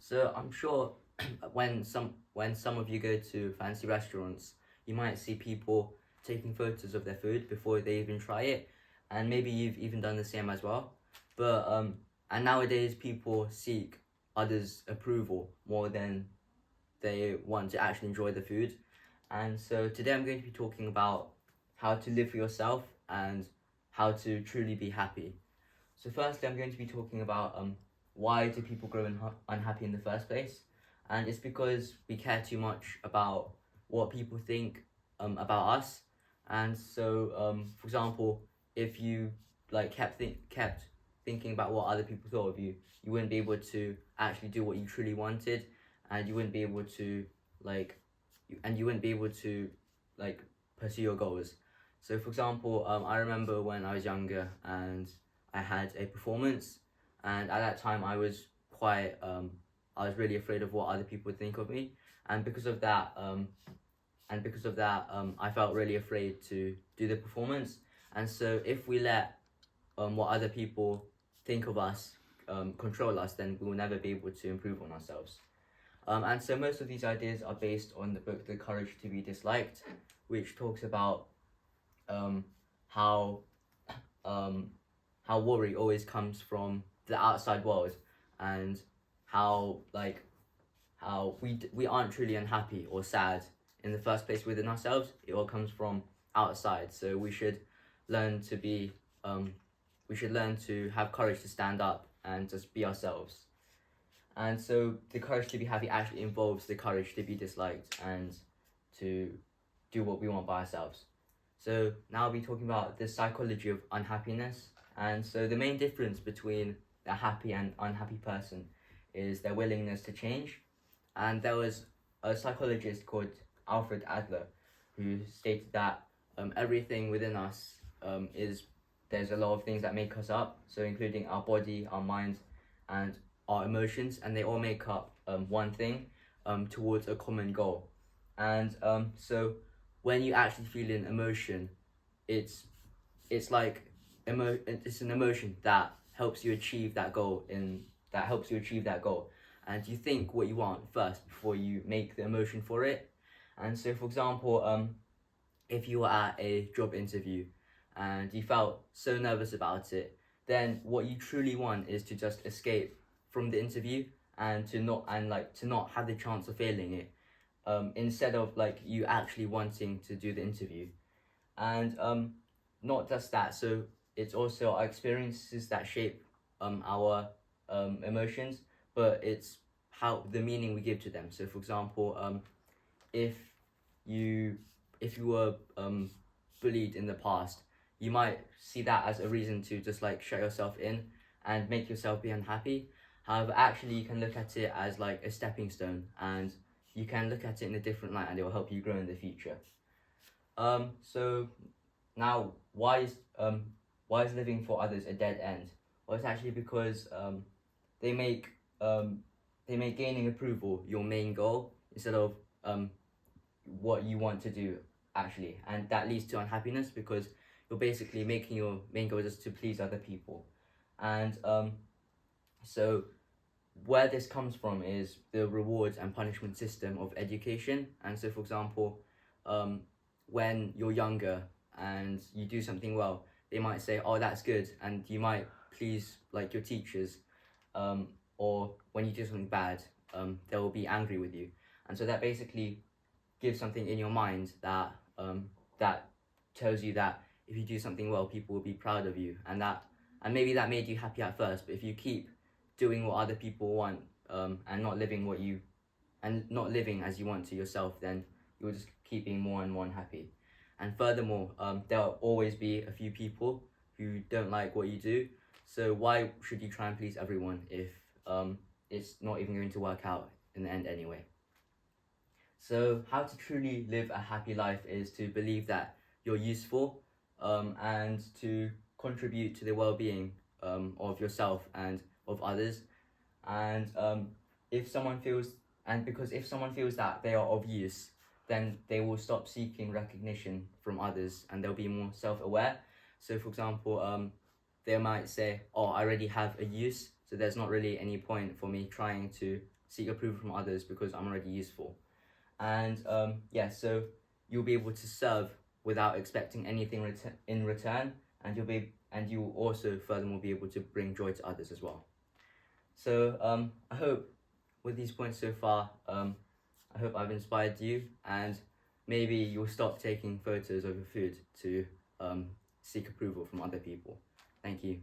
So I'm sure when some of you go to fancy restaurants, you might see people taking photos of their food before they even try it, and maybe you've even done the same as well. But and nowadays people seek others' approval more than they want to actually enjoy the food. And so today I'm going to be talking about how to live for yourself and how to truly be happy. So firstly, I'm going to be talking about why do people grow unhappy in the first place, and it's because we care too much about what people think about us. And so, for example, if you kept thinking about what other people thought of you, you wouldn't be able to actually do what you truly wanted, and you wouldn't be able to like, you wouldn't be able to like pursue your goals. So, for example, I remember when I was younger and I had a performance, and at that time I was really afraid of what other people would think of me, and because of that, I felt really afraid to do the performance. And so, if we let what other people think of us control us, then we will never be able to improve on ourselves. And so, most of these ideas are based on the book *The Courage to Be Disliked*, which talks about um, how um, how worry always comes from the outside world, and how we aren't truly unhappy or sad in the first place within ourselves. It all comes from outside. So learn to be we should learn to have courage to stand up and just be ourselves. And so the courage to be happy actually involves the courage to be disliked and to do what we want by ourselves. So now I'll be talking about the psychology of unhappiness. And so the main difference between a happy and unhappy person is their willingness to change. And there was a psychologist called Alfred Adler who stated that everything within us there's a lot of things that make us up, so including our body, our mind, and our emotions, and they all make up one thing towards a common goal. And so when you actually feel an emotion, it's it's like it's an emotion that helps you achieve that goal and you think what you want first before you make the emotion for it. And so, for example, if you were at a job interview and you felt so nervous about it, then what you truly want is to just escape from the interview and to not have the chance of failing it, instead of like you actually wanting to do the interview. And not just that, so it's also our experiences that shape our emotions, but it's how the meaning we give to them. So, for example, if you if you were bullied in the past, you might see that as a reason to just like shut yourself in and make yourself be unhappy. However, actually, you can look at it as like a stepping stone, and you can look at it in a different light, and it will help you grow in the future. So now, why is living for others a dead end? Well, it's actually because they make they make gaining approval your main goal instead of what you want to do actually, and that leads to unhappiness because you're basically making your main goal just to please other people. And so where this comes from is the rewards and punishment system of education. And so, for example, when you're younger and you do something well, they might say, "Oh, that's good," and you might please like your teachers. Or when you do something bad, they will be angry with you, and so that basically gives something in your mind that tells you that if you do something well, people will be proud of you, and maybe that made you happy at first. But if you keep doing what other people want, and not living as you want to yourself, then you'll just keep being more and more unhappy. And furthermore, there'll always be a few people who don't like what you do. So why should you try and please everyone if it's not even going to work out in the end anyway? So how to truly live a happy life is to believe that you're useful, and to contribute to the well-being of yourself and of others. And if someone feels that they are of use, then they will stop seeking recognition from others and they'll be more self-aware. So, for example, they might say, "Oh, I already have a use, so there's not really any point for me trying to seek approval from others because I'm already useful. And yeah, so you'll be able to serve without expecting anything in return, and you will also furthermore be able to bring joy to others as well. So I hope with these points so far, I hope I've inspired you, and maybe you'll stop taking photos of your food to seek approval from other people. Thank you.